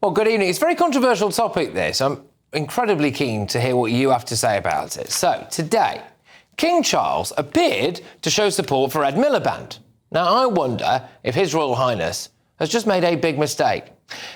Well, good evening. It's a very controversial topic, this. I'm incredibly keen to hear what you have to say about it. So, today, King Charles appeared to show support for Ed Miliband. Now, I wonder if His Royal Highness has just made a big mistake.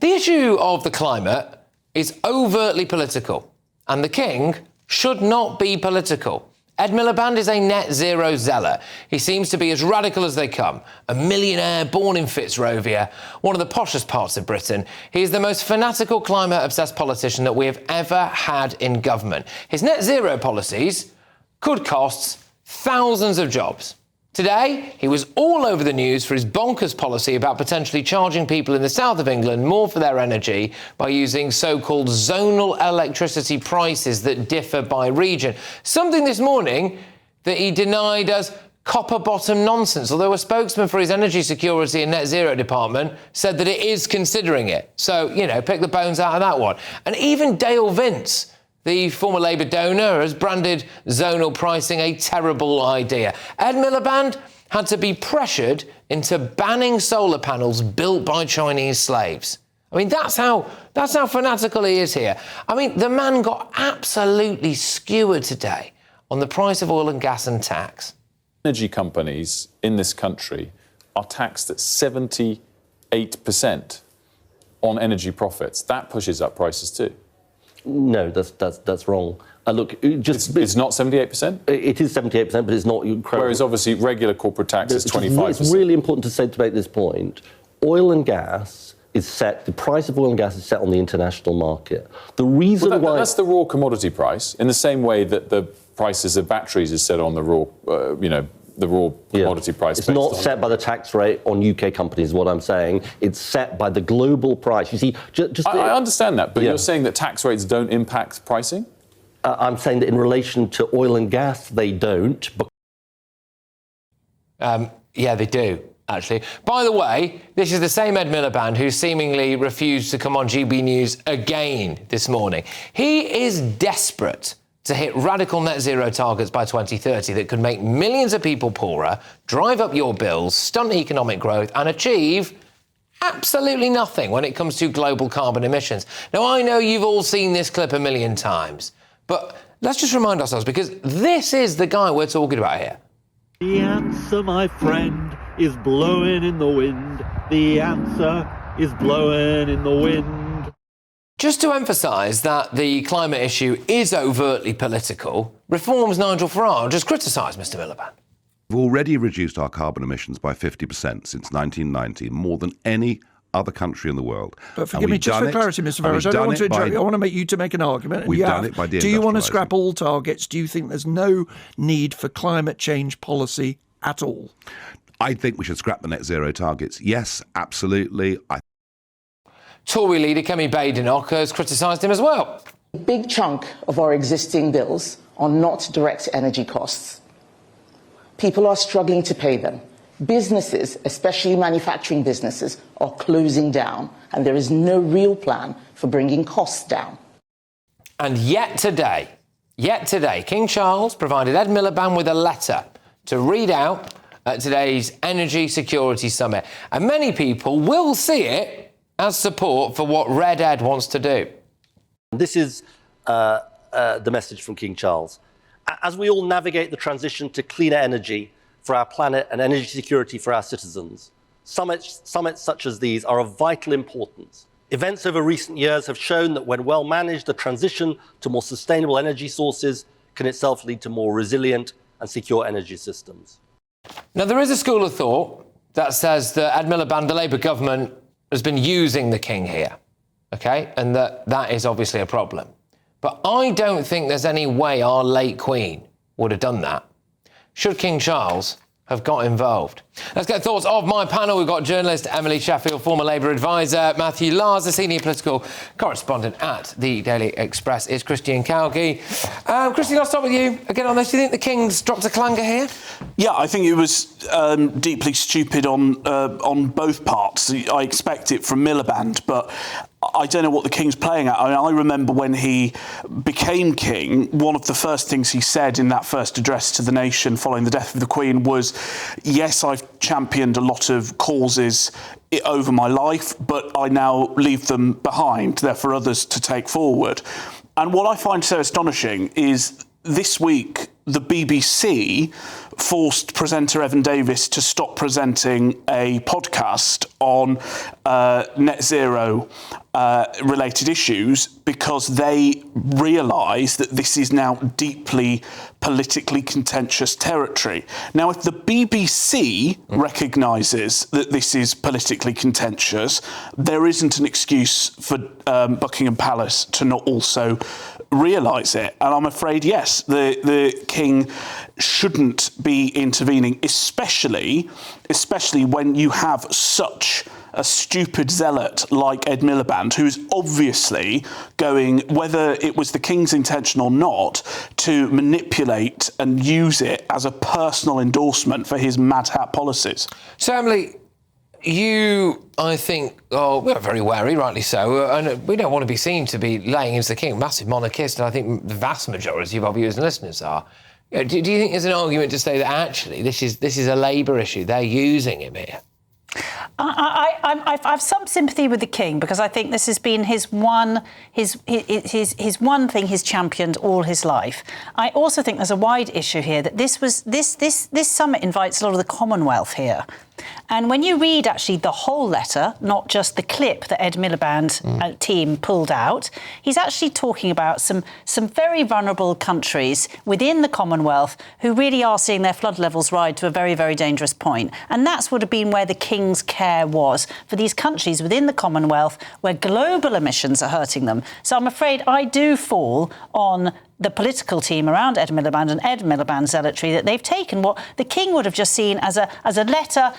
The issue of the climate is overtly political, and the King should not be political. Ed Miliband is a net zero zealot. He seems to be as radical as they come. A millionaire born in Fitzrovia, one of the poshest parts of Britain. He is the most fanatical climate-obsessed politician that we have ever had in government. His net zero policies could cost thousands of jobs. Today, he was all over the news for his bonkers policy about potentially charging people in the south of England more for their energy by using so-called zonal electricity prices that differ by region. Something this morning that he denied as copper-bottom nonsense, although a spokesman for his energy security and net zero department said that it is considering it. So, you know, pick the bones out of that one. And even Dale Vince, the former Labour donor, has branded zonal pricing a terrible idea. Ed Miliband had to be pressured into banning solar panels built by Chinese slaves. I mean, that's how fanatical he is here. I mean, the man got absolutely skewered today on the price of oil and gas and tax. Energy companies in this country are taxed at 78% on energy profits. That pushes up prices too. No, that's wrong. Look, it's not 78%? It is 78%, but it's not incredible. Whereas obviously regular corporate tax is 25%. It's really important to make this point. Oil and gas is set, the price of oil and gas is set on the international market. The reason why... That's the raw commodity price, in the same way that the prices of batteries is set on the raw, the raw commodity price. It's not set by the tax rate on UK companies, is what I'm saying. It's set by the global price. You see, I understand that, but you're saying that tax rates don't impact pricing? I'm saying that in relation to oil and gas, they don't. Yeah, they do, actually. By the way, this is the same Ed Miliband who seemingly refused to come on GBNews again this morning. He is desperate to hit radical net zero targets by 2030 that could make millions of people poorer, drive up your bills, stunt economic growth, and achieve absolutely nothing when it comes to global carbon emissions. Now, I know you've all seen this clip a million times, but let's just remind ourselves, because this is the guy we're talking about here. The answer, my friend, is blowing in the wind. The answer is blowing in the wind. Just to emphasise that the climate issue is overtly political, Reform's Nigel Farage has criticised Mr Miliband. We've already reduced our carbon emissions by 50% since 1990, more than any other country in the world. But forgive me, just for clarity, Mr Farage, I don't want to interrupt you. I want to make you to make an argument. We've done it by Do you want to scrap all targets? Do you think there's no need for climate change policy at all? I think we should scrap the net zero targets. Yes, absolutely. Tory leader Kemi Badenoch has criticised him as well. A big chunk of our existing bills are not direct energy costs. People are struggling to pay them. Businesses, especially manufacturing businesses, are closing down, and there is no real plan for bringing costs down. And yet today, King Charles provided Ed Miliband with a letter to read out at today's Energy Security Summit. And many people will see it as support for what Red Ed wants to do. This is the message from King Charles. As we all navigate the transition to cleaner energy for our planet and energy security for our citizens, summits such as these are of vital importance. Events over recent years have shown that when well managed, the transition to more sustainable energy sources can itself lead to more resilient and secure energy systems. Now, there is a school of thought that says that Ed Miliband, the Labour government, has been using the King here, OK? And that is obviously a problem. But I don't think there's any way our late Queen would have done that. Should King Charles have got involved? Let's get thoughts of my panel. We've got journalist Emily Sheffield, former Labour advisor, Matthew Lars, the senior political correspondent at the Daily Express, is Christian Calgie. Christian, I'll start with you again on this. Do you think the King's dropped a clanger here? Yeah, I think it was deeply stupid on both parts. I expect it from Miliband, but I don't know what the king's playing at. I mean, I remember when he became king, one of the first things he said in that first address to the nation following the death of the Queen was, yes, I've championed a lot of causes over my life, but I now leave them behind. They're for others to take forward. And what I find so astonishing is this week, the BBC forced presenter Evan Davis to stop presenting a podcast on net zero related issues because they realise that this is now deeply politically contentious territory. Now, if the BBC recognises that this is politically contentious, there isn't an excuse for Buckingham Palace to not also realise it. And I'm afraid, yes, the king shouldn't be intervening, especially when you have such a stupid zealot like Ed Miliband, who's obviously going, whether it was the king's intention or not, to manipulate and use it as a personal endorsement for his mad hat policies. So, Emily, you, I think, we're very wary, rightly so, and we don't want to be seen to be laying into the king, massive monarchist, and I think the vast majority of our viewers and listeners are. Do you think there's an argument to say that actually this is a Labour issue? They're using him here. I've some sympathy with the king because I think this has been his one thing he's championed all his life. I also think there's a wide issue here that this summit invites a lot of the Commonwealth here. And when you read actually the whole letter, not just the clip that Ed Miliband team pulled out, he's actually talking about some very vulnerable countries within the Commonwealth who really are seeing their flood levels rise to a very, very dangerous point. And that's would have been where the king's care was, for these countries within the Commonwealth where global emissions are hurting them. So I'm afraid I do fall on the political team around Ed Miliband and Ed Miliband's zealotry, that they've taken what the king would have just seen as a letter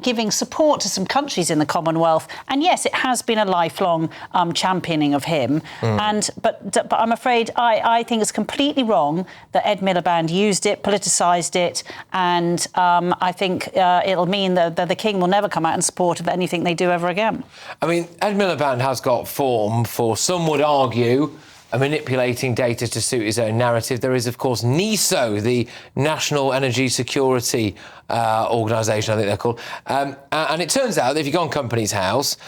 giving support to some countries in the Commonwealth. And yes, it has been a lifelong championing of him. But I'm afraid I think it's completely wrong that Ed Miliband used it, politicised it, and I think it'll mean that the king will never come out in support of anything they do ever again. I mean, Ed Miliband has got form for, some would argue, manipulating data to suit his own narrative. There is, of course, NESO, the National Energy Security Organisation, I think they're called. And it turns out that if you go on Company's House,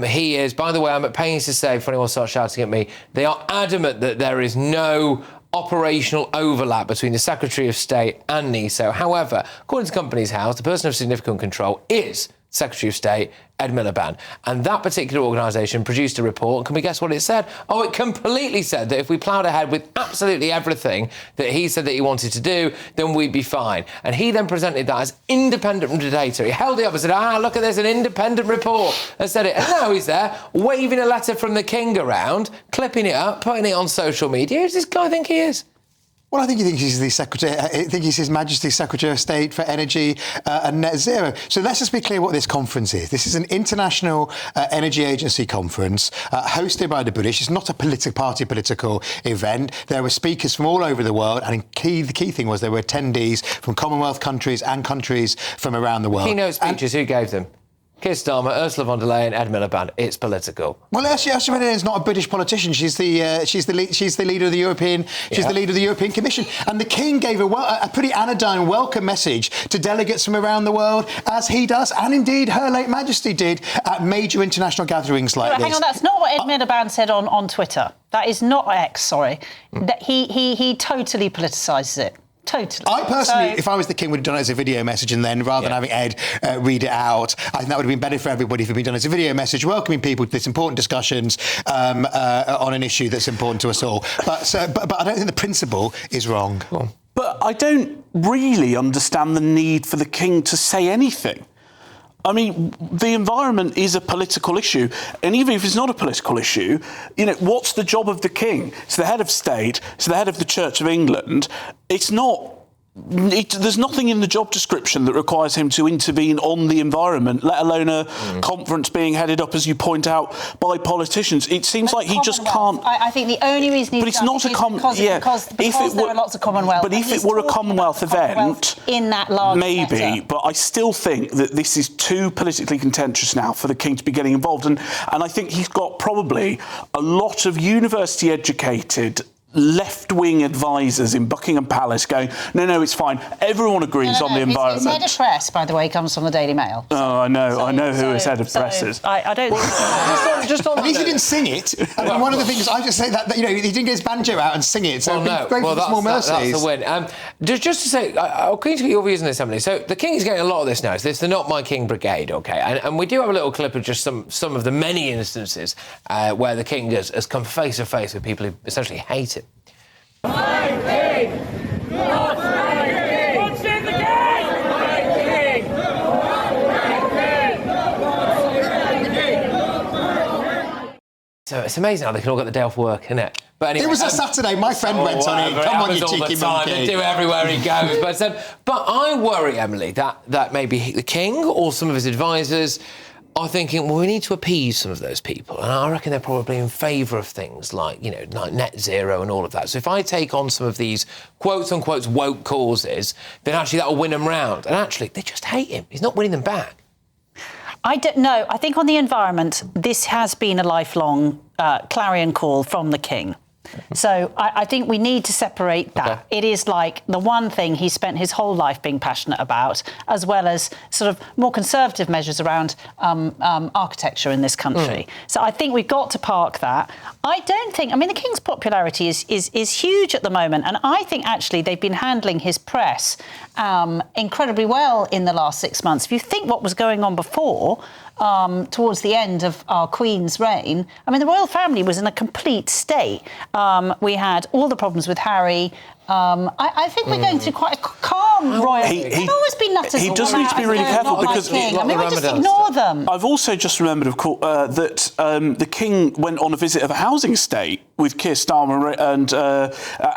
he is, by the way, I'm at pains to say, if anyone starts shouting at me, they are adamant that there is no operational overlap between the Secretary of State and NESO. However, according to Company's House, the person of significant control is Secretary of State Ed Miliband. And that particular organisation produced a report. Can we guess what it said? Oh, it completely said that if we ploughed ahead with absolutely everything that he said that he wanted to do, then we'd be fine. And he then presented that as independent from the data. He held it up and said, look at this, an independent report that said it. And now he's there waving a letter from the king around, clipping it up, putting it on social media. Who does this guy think he is? Well, I think he thinks he's the Secretary. I think he's His Majesty's Secretary of State for Energy and Net Zero. So let's just be clear what this conference is. This is an international energy agency conference hosted by the British. It's not a political event. There were speakers from all over the world, and the key thing was there were attendees from Commonwealth countries and countries from around the world. Keynote speeches, who gave them? Keir Starmer, Ursula von der Leyen, Ed Miliband. It's political. Well, Ursula von der Leyen is not a British politician. She's the leader of the European. She's the leader of the European Commission. And the King gave a pretty anodyne welcome message to delegates from around the world, as he does, and indeed Her late Majesty did at major international gatherings like this. Hang on, that's not what Ed Miliband said on Twitter. That is not X. Sorry, that he totally politicises it. Totally. I personally, if I was the King, would have done it as a video message, and then rather than having Ed read it out, I think that would have been better for everybody if it had been done as a video message, welcoming people to this important discussions on an issue that's important to us all. But I don't think the principle is wrong. But I don't really understand the need for the King to say anything. I mean, the environment is a political issue, and even if it's not a political issue, what's the job of the King? It's the head of state, it's the head of the Church of England. It's not there's nothing in the job description that requires him to intervene on the environment, let alone a conference being headed up, as you point out, by politicians. It seems like he just can't. I think the only reason he's but it's not a because there are lots of Commonwealth. But if it were a Commonwealth event, in that large maybe. sector. But I still think that this is too politically contentious now for the King to be getting involved, and I think he's got probably a lot of university-educated left-wing advisors in Buckingham Palace going, no, it's fine. Everyone agrees on the environment. His head of press, by the way, comes from the Daily Mail. Oh, I know who his head of press is. I don't think... just on at least he didn't sing it. One of the things, I just say that he didn't get his banjo out and sing it, so great for the small mercies. That's the win. Just to say, I'm keen to get your views on this, Emily. So the King is getting a lot of this now. It's the Not My King Brigade, OK? And we do have a little clip of just some of the many instances where the King has come face to face with people who essentially hate him. My King! Not my King! What's in the game? My King! My King! So it's amazing how they can all get the day off work, isn't it? But anyway, it was a Saturday. My friend went on it. Come on, you cheeky monkey. They do everywhere he goes. But I worry, Emily, that maybe the King or some of his advisors are thinking, well, we need to appease some of those people. And I reckon they're probably in favour of things like, like net zero and all of that. So if I take on some of these quote-unquote woke causes, then actually that'll win them round. And actually, they just hate him. He's not winning them back. I don't know. I think on the environment, this has been a lifelong clarion call from the King. So I think we need to separate that. Okay. It is like the one thing he spent his whole life being passionate about, as well as sort of more conservative measures around architecture in this country. So I think we've got to park that. I don't think... I mean, the King's popularity is huge at the moment, and I think, actually, they've been handling his press incredibly well in the last 6 months. If you think what was going on before... towards the end of our Queen's reign, I mean, the royal family was in a complete state. We had all the problems with Harry. I think we're going through quite a calm royal... They've always been nutters. He does need to be really careful because... we just ignore them. I've also just remembered, of course, that the King went on a visit of a housing estate with Keir Starmer and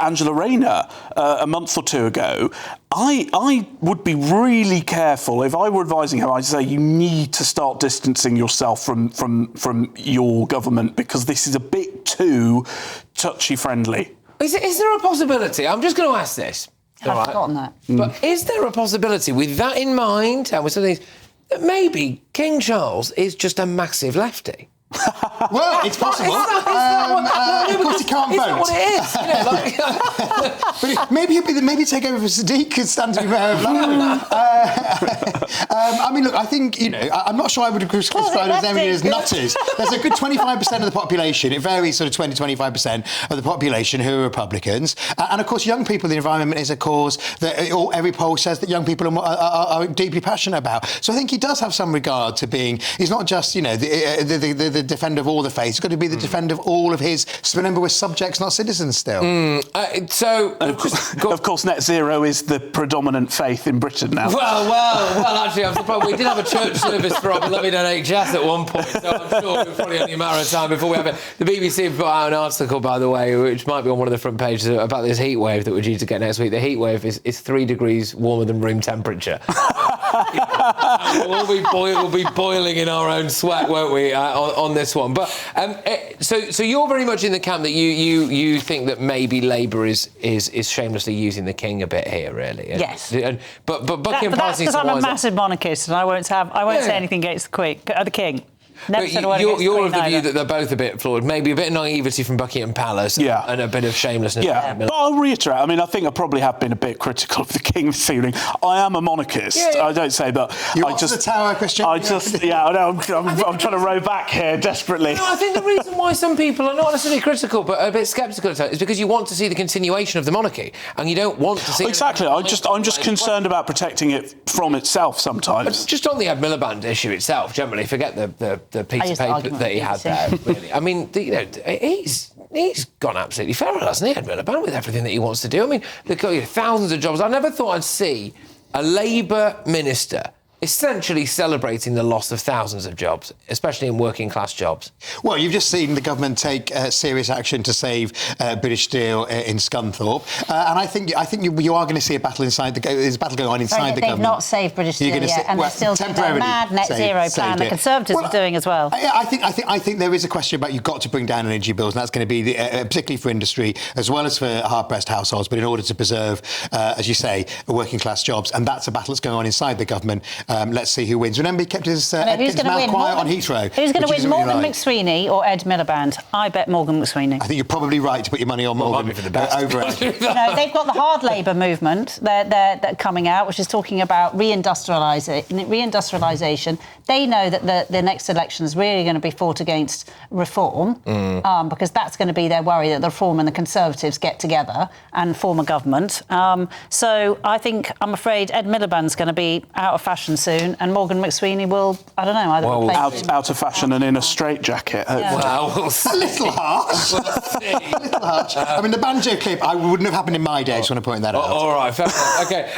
Angela Rayner a month or two ago. I would be really careful. If I were advising him, I'd say you need to start distancing yourself from your government because this is a bit too touchy-friendly. Is there a possibility? I'm just going to ask this. I've forgotten that. But is there a possibility, with that in mind, and with some of these, that maybe King Charles is just a massive lefty? Well, it's possible. Of course, he can't vote. What it is. But maybe take over for Sadiq could stand to be mayor of London. I mean, look, I think, I'm not sure I would describe them as nutters. There's a good 25% of the population, it varies sort of 20-25% of the population who are Republicans. And of course, young people, the environment is a cause that every poll says that young people are deeply passionate about. So I think he does have some regard to being, he's not just, the defender of all the faiths. He's got to be the defender of all of his. Remember, we're subjects, not citizens still. Of course, net zero is the predominant faith in Britain now. Well, actually, I'm surprised. We did have a church service for our beloved NHS at one point, so I'm sure it's probably only a matter of time before we have it. The BBC put out an article, by the way, which might be on one of the front pages, about this heat wave that we're due to get next week. The heat wave is 3 degrees warmer than room temperature. We'll be boiling in our own sweat, won't we, on this one? But so you're very much in the camp that you think that maybe Labour is shamelessly using the King a bit here, really. Yes. But Buckingham Palace needs to... Because I'm a massive monarchist and I won't say anything against the King. Never said a word against the you're Queen of the view either. that they're both a bit flawed, maybe a bit of naivety from Buckingham Palace and a bit of shamelessness. Yeah, but I'll reiterate, I mean, I think I probably have been a bit critical of the King this evening. I am a monarchist, I don't say, but You're off to the tower, Christian. I know, I'm trying to row back here desperately. No, I think the reason why some people are not necessarily critical, but a bit sceptical at times, is because you want to see the continuation of the monarchy, and you don't want to see... Exactly, I'm just concerned about protecting it from itself sometimes. Just on the Ed Miliband issue itself, generally, forget the piece of paper that he had there, really. I mean, he's gone absolutely feral, hasn't he, Ed Miliband, with everything that he wants to do. I mean, thousands of jobs. I never thought I'd see a Labour minister essentially celebrating the loss of thousands of jobs, especially in working class jobs. Well, you've just seen the government take serious action to save British Steel in Scunthorpe, and I think you are going to see a battle inside there's a battle going on inside the government. They've not saved British Steel yet, and they're still doing their mad net zero plan. The Conservatives are doing as well. I think there is a question about you've got to bring down energy bills, and that's going to be particularly for industry as well as for hard-pressed households. But in order to preserve, as you say, working class jobs, and that's a battle that's going on inside the government. Let's see who wins. Remember, he kept his mouth quiet on Heathrow. Who's going to win, Morgan McSweeney or Ed Miliband? I bet Morgan McSweeney. I think you're probably right to put your money on Morgan over Ed. They've got the hard labour movement they're coming out, which is talking about reindustrialisation. They know that the next election is really going to be fought against reform, because that's going to be their worry, that the Reform and the Conservatives get together and form a government. So I'm afraid Ed Miliband's going to be out of fashion soon, and Morgan McSweeney will, I don't know, out of fashion and in a straitjacket. Yeah. Well, we'll a little harsh. A little harsh. I mean, the banjo clip, I wouldn't have happened in my day. I just want to point that out. All right, fair enough. OK,